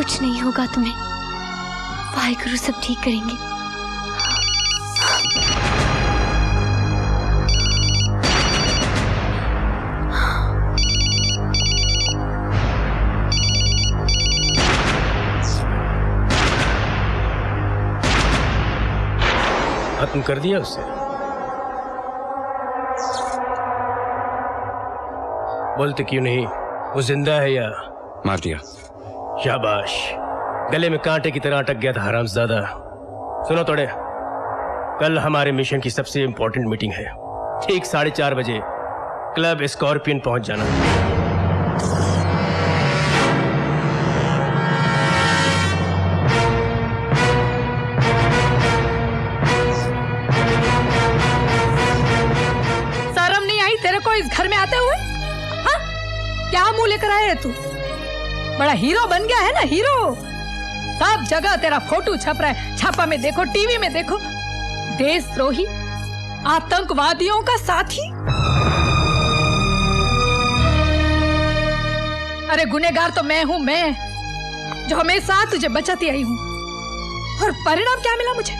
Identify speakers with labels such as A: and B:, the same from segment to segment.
A: कुछ नहीं होगा तुम्हें, वाहिगुरु सब ठीक करेंगे।
B: खत्म कर दिया उसे? बोलते क्यों नहीं? वो जिंदा है या
C: मार दिया?
B: शाबाश, गले में कांटे की तरह अटक गया था हरामजादा। सुनो तोड़े, कल हमारे मिशन की सबसे इंपॉर्टेंट मीटिंग है। ठीक 4:30 बजे क्लब स्कॉर्पियन पहुंच जाना।
D: शर्म नहीं आई तेरे को इस घर में आते हुए? हाँ? क्या मुंह लेकर आया है तू? बड़ा हीरो बन गया है ना, हीरो। सब जगह तेरा फोटो छप रहा है, छापा में देखो, टीवी में देखो। देशद्रोही, आतंकवादियों का साथी। अरे गुनहगार तो मैं हूं, मैं जो हमेशा तुझे बचाती आई हूं। और परिणाम क्या मिला मुझे?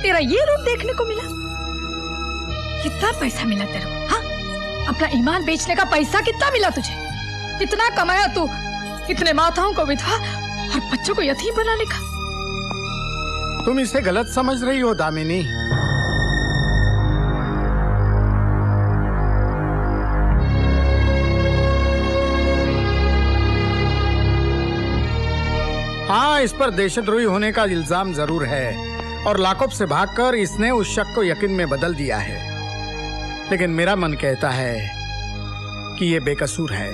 D: तेरा ये रूप देखने को मिला। कितना पैसा मिला तेरे को? हाँ, अपना ईमान बेचने का पैसा कितना मिला तुझे? कितना कमाया तू इतने माताओं को विधवा और बच्चों को यतीम बनाने का?
E: तुम इसे गलत समझ रही हो दामिनी। हाँ, इस पर देशद्रोही होने का इल्जाम जरूर है और लाकअप से भागकर इसने उस शक को यकीन में बदल दिया है। लेकिन मेरा मन कहता है कि ये बेकसूर है।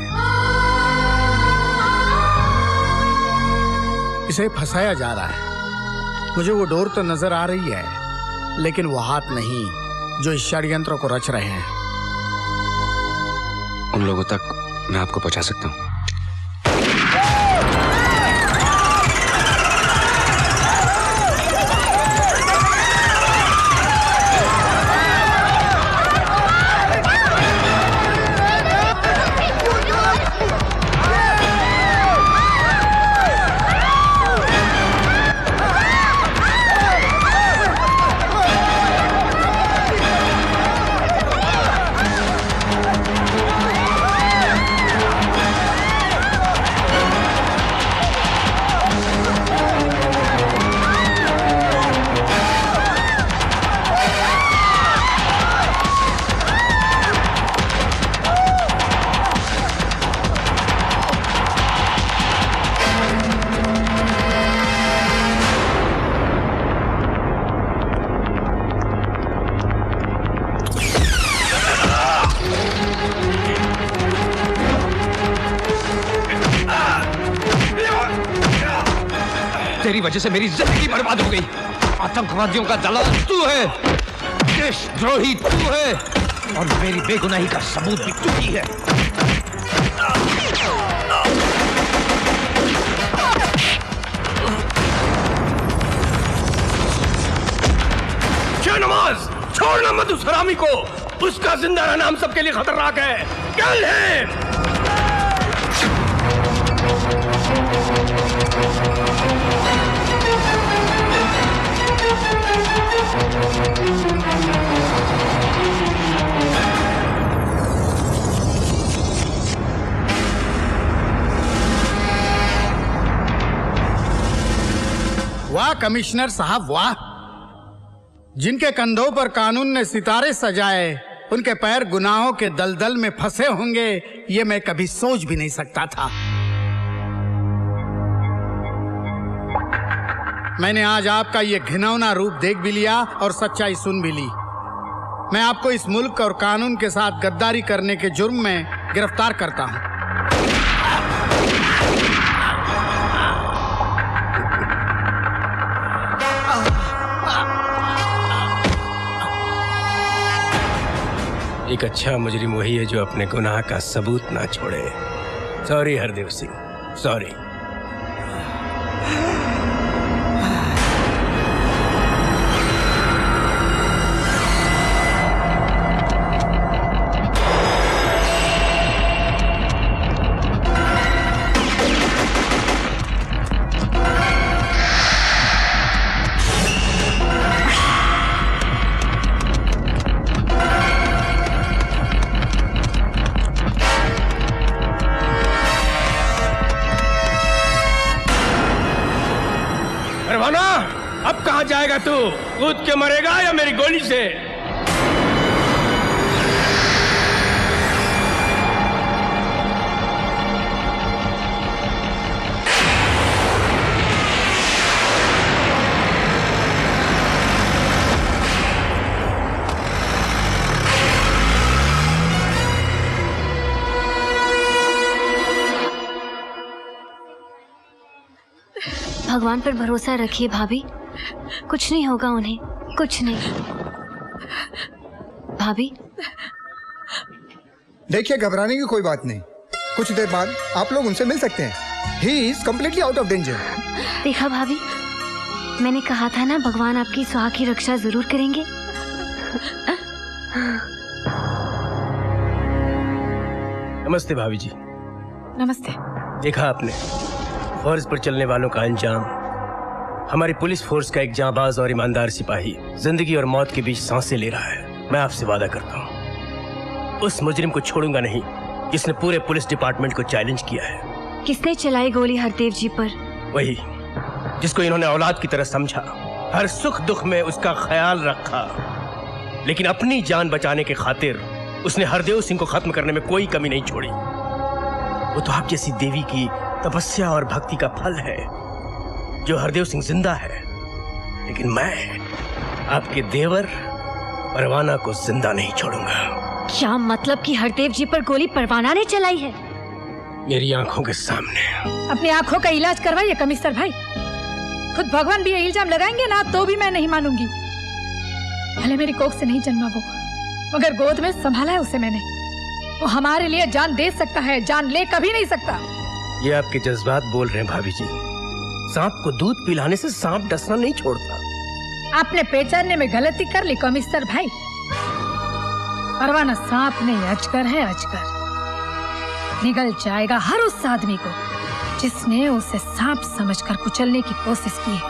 E: इसे फंसाया जा रहा है। मुझे वो डोर तो नजर आ रही है, लेकिन वो हाथ नहीं जो इस षड्यंत्र को रच रहे हैं।
C: उन लोगों तक मैं आपको पहुंचा सकता हूँ।
F: तेरी वजह से मेरी जिंदगी बर्बाद हो गई। आतंकवादियों का दलाल तू है, देशद्रोही तू है, और मेरी बेगुनाही का सबूत भी तू ही है।
B: नमाज छोड़ना मत उस हरामी को। उसका जिंदा रहना हम सबके लिए खतरनाक है। कल है
E: वाह कमिश्नर साहब, वाह। जिनके कंधों पर कानून ने सितारे सजाए, उनके पैर गुनाहों के दलदल में फंसे होंगे, ये मैं कभी सोच भी नहीं सकता था। मैंने आज आपका ये घिनौना रूप देख भी लिया और सच्चाई सुन भी ली। मैं आपको इस मुल्क और कानून के साथ गद्दारी करने के जुर्म में गिरफ्तार करता हूं।
B: एक अच्छा मुजरिम वही है जो अपने गुनाह का सबूत ना छोड़े। Sorry Hardev Singh, sorry. बचाएगा तू? कूद के मरेगा या मेरी गोली से?
A: भगवान पर भरोसा रखिए भाभी, कुछ नहीं होगा उन्हें, कुछ नहीं। भाभी
G: देखिए, घबराने की कोई बात नहीं, कुछ देर बाद आप लोग उनसे मिल सकते हैं। He is completely out of danger.
A: देखा भाभी, मैंने कहा था ना, भगवान आपकी सुहाग की रक्षा जरूर करेंगे।
B: नमस्ते भाभी जी।
D: नमस्ते।
B: देखा आपने, फर्ज पर चलने वालों का अंजाम। हमारी पुलिस फोर्स का एक जांबाज और ईमानदार सिपाही जिंदगी और मौत के बीच सांसें ले रहा है। मैं आपसे वादा करता हूँ, उस मुजरिम को छोड़ूंगा नहीं जिसने पूरे पुलिस डिपार्टमेंट को चैलेंज किया है।
A: किसने चलाई गोली हरदेव जी पर?
B: वही जिसको इन्होंने औलाद की तरह समझा, हर सुख दुख में उसका ख्याल रखा, लेकिन अपनी जान बचाने के खातिर उसने हरदेव सिंह को खत्म करने में कोई कमी नहीं छोड़ी। वो तो आप जैसी देवी की तपस्या और भक्ति का फल है जो हरदेव सिंह जिंदा है, लेकिन मैं आपके देवर परवाना को जिंदा नहीं छोड़ूंगा।
A: क्या मतलब कि हरदेव जी पर गोली परवाना ने चलाई है?
B: मेरी आंखों के सामने।
D: अपनी आंखों का इलाज करवाइए कमिश्नर भाई। खुद भगवान भी ये इल्जाम लगाएंगे ना तो भी मैं नहीं मानूंगी। भले मेरी कोख से नहीं जन्मा वो, मगर गोद में संभाला है उसे मैंने। वो हमारे लिए जान दे सकता है, जान ले कभी नहीं सकता।
B: ये आपके जज्बात बोल रहे हैं भाभी जी। सांप को दूध पिलाने से सांप डसना नहीं छोड़ता।
D: आपने पहचानने में गलती कर ली कमिश्नर भाई। परवाना सांप नहीं, अजगर है, अजगर। निगल जाएगा हर उस आदमी को जिसने उसे सांप समझकर कुचलने की कोशिश की है।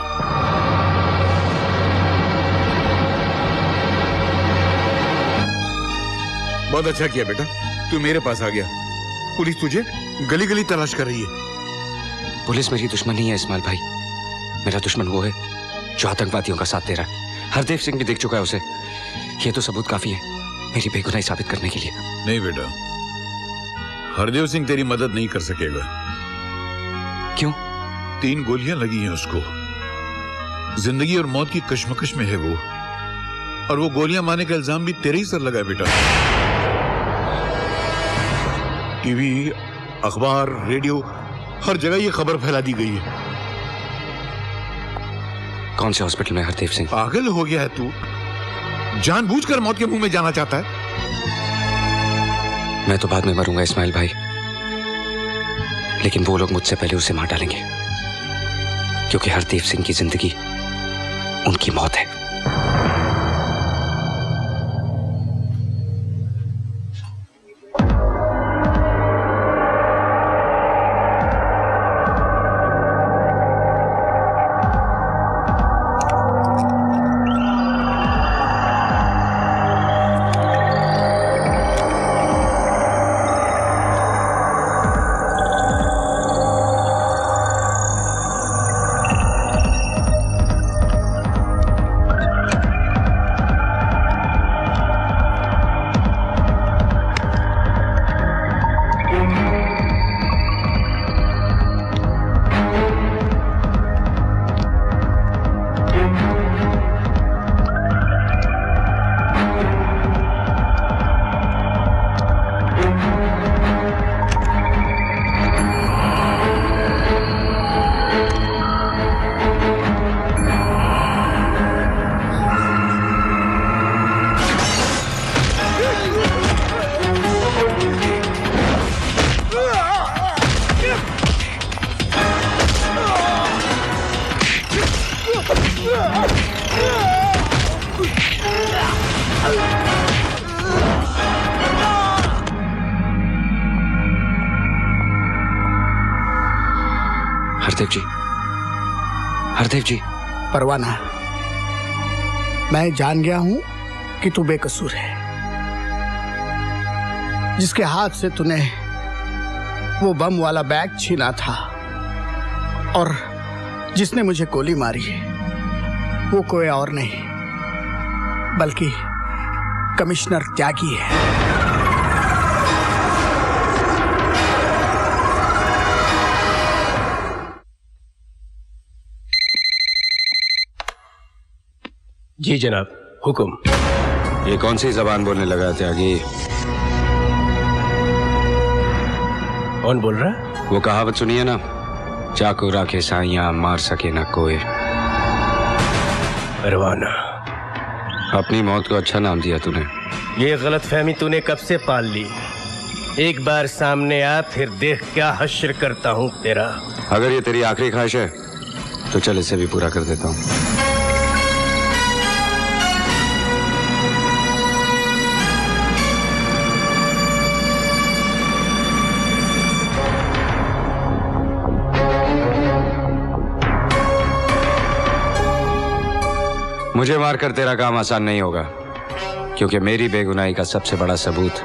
H: बहुत अच्छा किया बेटा, तू मेरे पास आ गया। पुलिस तुझे गली गली तलाश कर रही है।
C: पुलिस मेरी दुश्मन नहीं है इस्माइल भाई, मेरा दुश्मन वो है जो आतंकवादियों का साथ दे रहा है। हरदेव सिंह भी देख चुका है उसे। ये तो सबूत काफी है मेरी बेगुनाही साबित करने के लिए।
H: नहीं बेटा, हरदेव सिंह तेरी मदद नहीं कर सकेगा।
C: क्यों?
H: 3 गोलियां लगी हैं उसको। जिंदगी और मौत की कश्मकश में है वो, और वो गोलियां मारने का इल्जाम भी तेरे ही सर लगा है बेटा। टीवी, अखबार, रेडियो, हर जगह ये खबर फैला दी गई है।
C: कौन से हॉस्पिटल में हरदेव सिंह?
H: पागल हो गया है तू? जानबूझकर मौत के मुंह में जाना चाहता है?
C: मैं तो बाद में मरूंगा इस्माइल भाई, लेकिन वो लोग मुझसे पहले उसे मार डालेंगे, क्योंकि हरदेव सिंह की जिंदगी उनकी मौत है। हरदेव जी, हरदेव जी।
E: परवाना, मैं जान गया हूं कि तू बेकसूर है। जिसके हाथ से तूने वो बम वाला बैग छीना था और जिसने मुझे गोली मारी है, वो कोई और नहीं बल्कि कमिश्नर त्यागी है।
B: जी जनाब, हुक्म।
C: ये कौन सी जबान बोलने लगा त्यागी?
B: कौन बोल रहा?
C: वो कहावत सुनिए ना, चाकू राखे साइयां मार सके ना कोई।
B: परवाना।
C: अपनी मौत को अच्छा नाम दिया तूने।
B: ये गलतफहमी तूने कब से पाल ली? एक बार सामने आ, फिर देख क्या हश्र करता हूं तेरा।
C: अगर ये तेरी आखिरी ख्वाहिश है तो चल इसे भी पूरा कर देता हूं। मुझे मारकर तेरा काम आसान नहीं होगा, क्योंकि मेरी बेगुनाही का सबसे बड़ा सबूत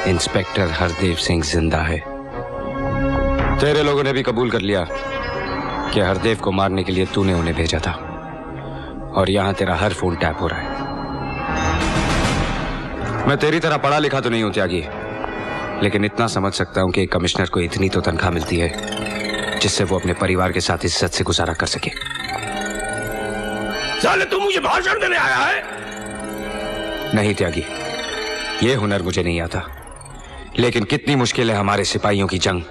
C: इंस्पेक्टर हरदेव सिंह जिंदा है। तेरे लोगों ने भी कबूल कर लिया कि हरदेव को मारने के लिए तूने उन्हें भेजा था, और यहां तेरा हर फोन टैप हो रहा है। मैं तेरी तरह पढ़ा लिखा तो नहीं हूं त्यागी, लेकिन इतना समझ सकता हूं कि एक कमिश्नर को इतनी तो तनख्वाह मिलती है जिससे वो अपने परिवार के साथ इज्जत से गुजारा कर सके।
B: साले तू मुझे भाषण देने आया है?
C: नहीं त्यागी, ये हुनर मुझे नहीं आता, लेकिन कितनी मुश्किल है हमारे सिपाहियों की जंग,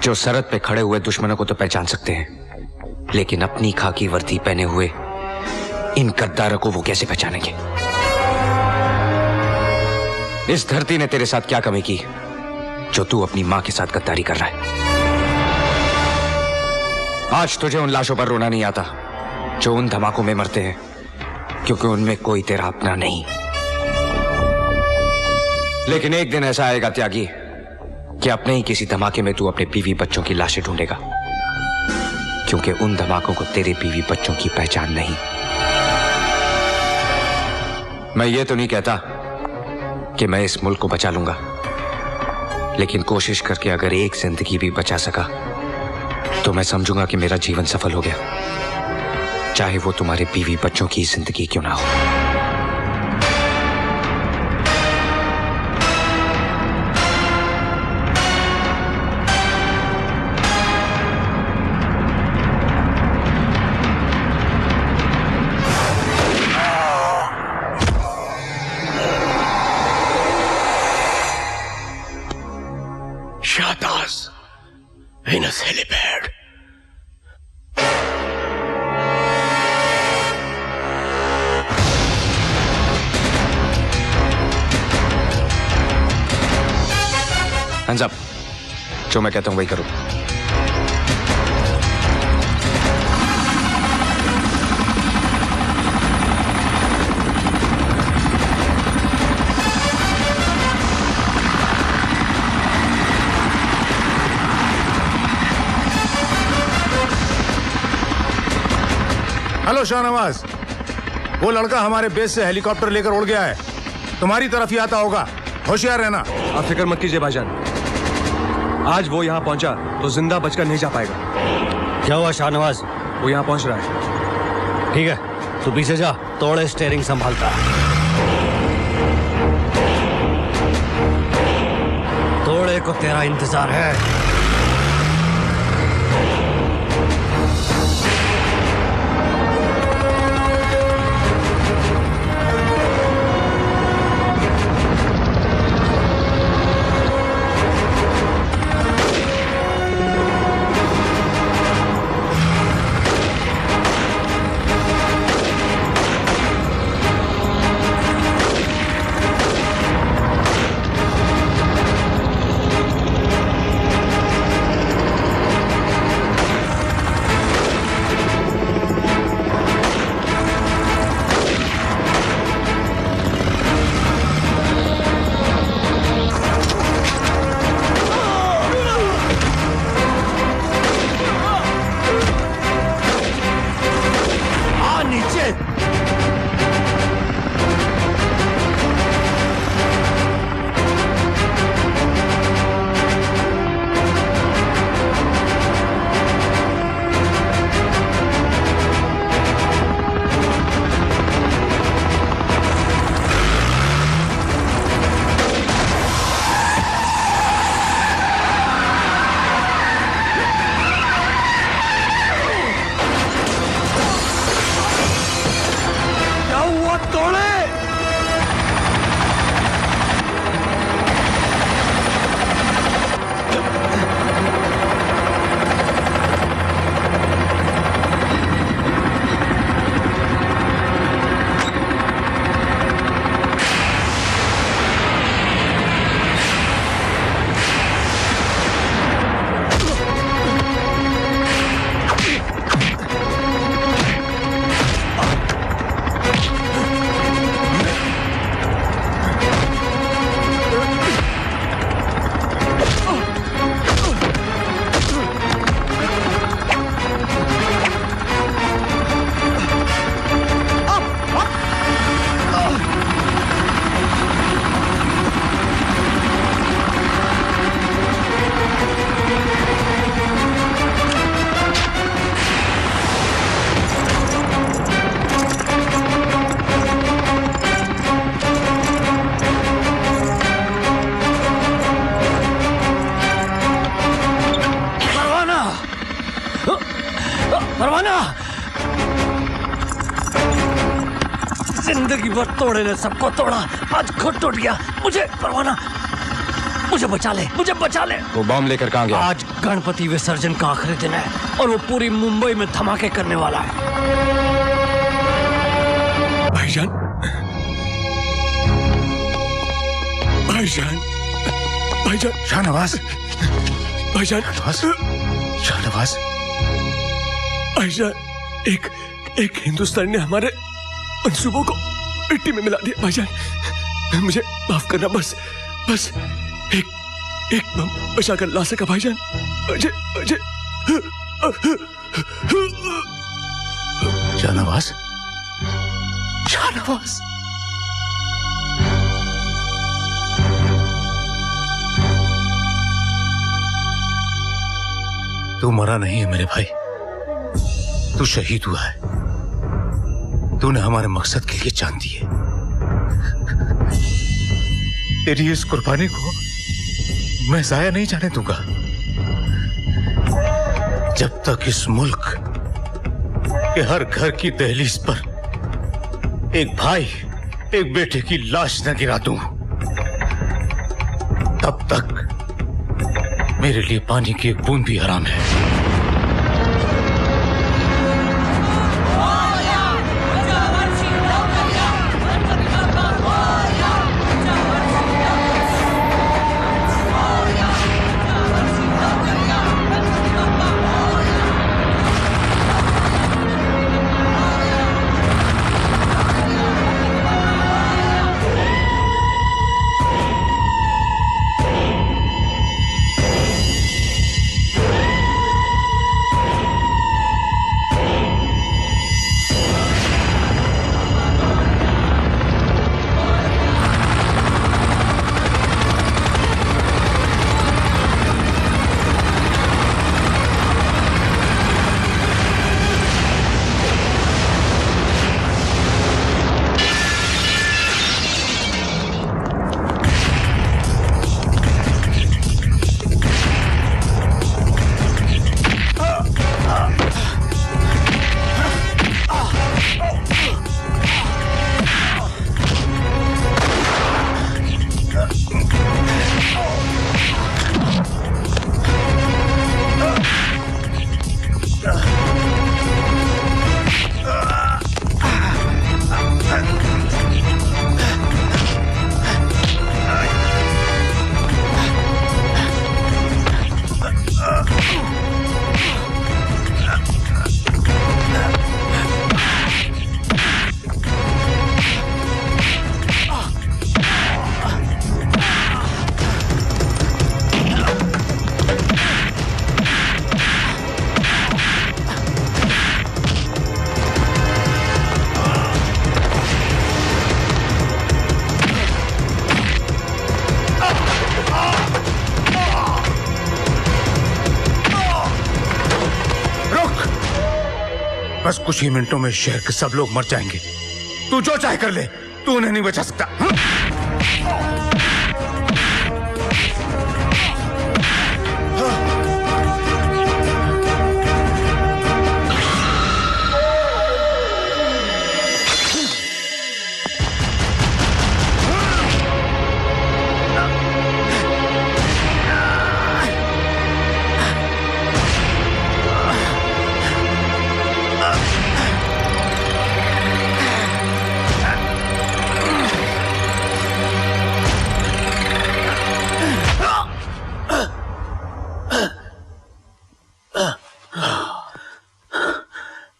C: जो सरहद पे खड़े हुए दुश्मनों को तो पहचान सकते हैं, लेकिन अपनी खाकी वर्दी पहने हुए इन गद्दारों को वो कैसे पहचानेंगे? इस धरती ने तेरे साथ क्या कमी की जो तू अपनी मां के साथ गद्दारी कर रहा है? आज तुझे उन लाशों पर रोना नहीं आता जो उन धमाकों में मरते हैं, क्योंकि उनमें कोई तेरा अपना नहीं। लेकिन एक दिन ऐसा आएगा त्यागी कि अपने ही किसी धमाके में तू अपने बीवी बच्चों की लाशें ढूंढेगा, क्योंकि उन धमाकों को तेरे बीवी बच्चों की पहचान नहीं। मैं ये तो नहीं कहता कि मैं इस मुल्क को बचा लूंगा, लेकिन कोशिश करके अगर एक जिंदगी भी बचा सका तो मैं समझूंगा कि मेरा जीवन सफल हो गया, चाहे वो तुम्हारे बीवी बच्चों की जिंदगी क्यों ना हो।
B: Shatas in a helipad.
C: Hands up. जो मैं कहता हूं वही करो।
I: हेलो शाहनवाज, वो लड़का हमारे बेस से हेलीकॉप्टर लेकर उड़ गया है, तुम्हारी तरफ ही आता होगा, होशियार रहना।
J: आप फिक्र मत कीजिए भाईजान, आज वो यहाँ पहुंचा तो जिंदा बचकर नहीं जा पाएगा।
K: क्या हुआ शाहनवाज?
J: वो यहाँ पहुंच रहा है।
K: ठीक है, तू पीछे जा, तोड़े स्टीयरिंग संभालता। तोड़े को तेरा इंतजार है। परवाना, जिंदगी भर तोड़े ने सबको तोड़ा, आज खुद टूट गया। मुझे परवाना, मुझे बचा ले, मुझे बचा ले।
C: वो बॉम्ब लेकर कहाँ गया?
K: आज गणपति विसर्जन का आखिरी दिन है और वो पूरी मुंबई में धमाके करने वाला है।
J: भाईजान, भाईजान, भाईजान,
I: शाहनवाज,
J: भाईजान,
I: शाहनवाज,
J: भाईजान, एक हिंदुस्तान ने हमारे मंसूबों को मिट्टी में मिला दिया। भाईजान, मुझे माफ करना, बस एक बम बचा कर ला सका भाईजान। मुझे
I: शाहनवाज, शाहनवाज, तू मरा नहीं है मेरे भाई, तू शहीद हुआ है। तूने हमारे मकसद के लिए जान दी है। तेरी इस कुर्बानी को मैं जाया नहीं जाने दूंगा। जब तक इस मुल्क के हर घर की दहलीज पर एक भाई एक बेटे की लाश न गिरा दूं, तब तक मेरे लिए पानी की एक बूंद भी हराम है। बस कुछ ही मिनटों में शहर के सब लोग मर जाएंगे। तू जो चाहे कर ले, तू उन्हें नहीं बचा सकता।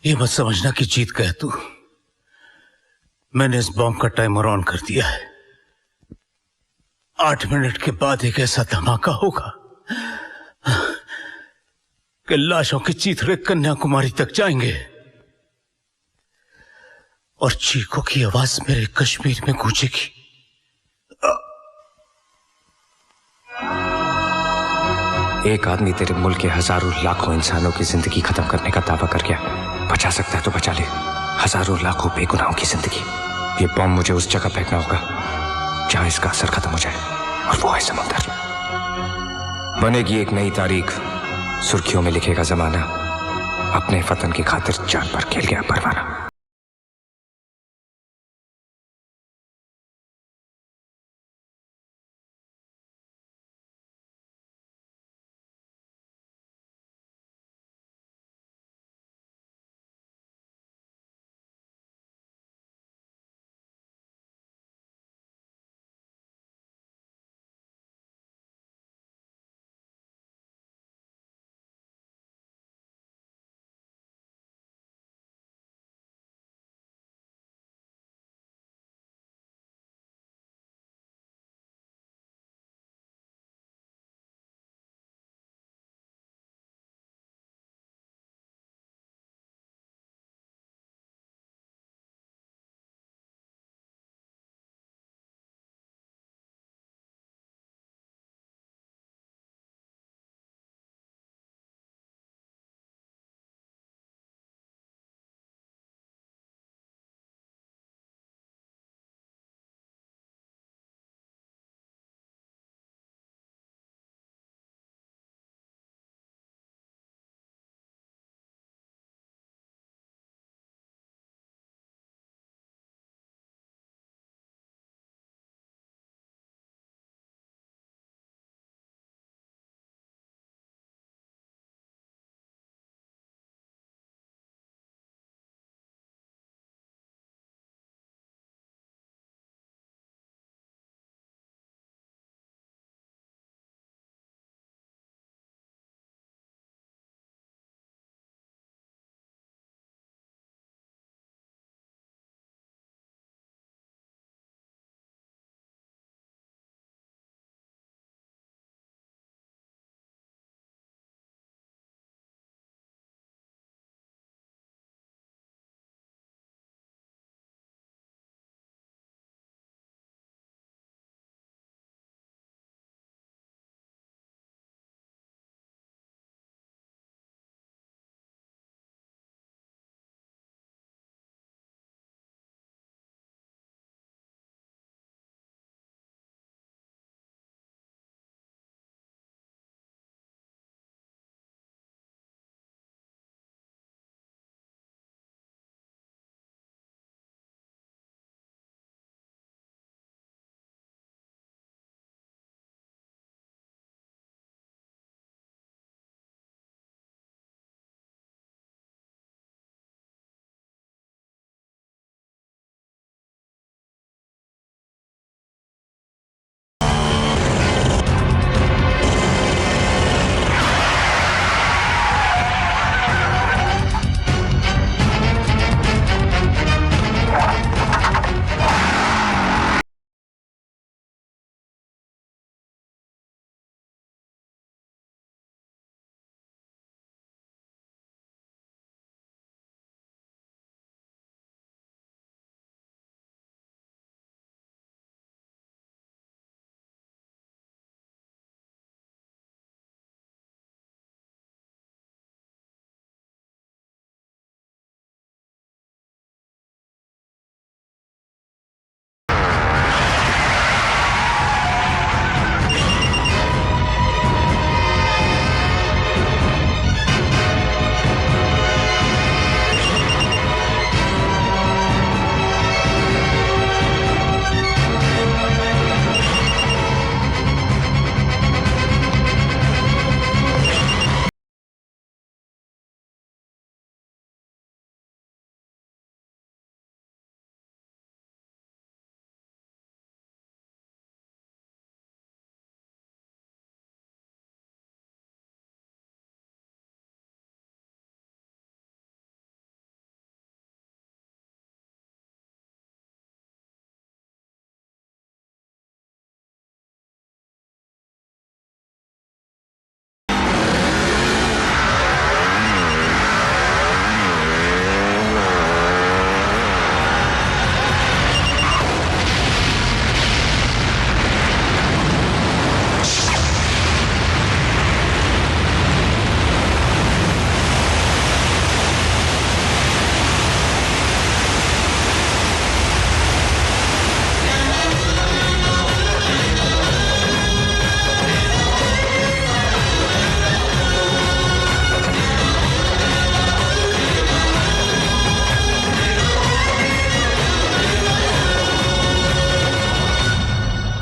I: ये मत समझना कि जीत गया तू। मैंने इस बॉम्ब का टाइमर ऑन कर दिया है। 8 मिनट के बाद एक ऐसा धमाका होगा कि लाशों के चीथड़े कन्याकुमारी तक जाएंगे और चीखों की आवाज मेरे कश्मीर में गूंजेगी।
C: एक आदमी तेरे मुल्क के हजारों लाखों इंसानों की जिंदगी खत्म करने का दावा कर गया। बचा सकता है तो बचा ले हजारों लाखों बेगुनाहों की जिंदगी। ये बॉम्ब मुझे उस जगह फेंकना होगा जहां इसका असर खत्म हो जाए, और वो है समुद्र। बनेगी एक नई तारीख, सुर्खियों में लिखेगा जमाना, अपने वतन की खातिर जान पर खेल गया परवाना।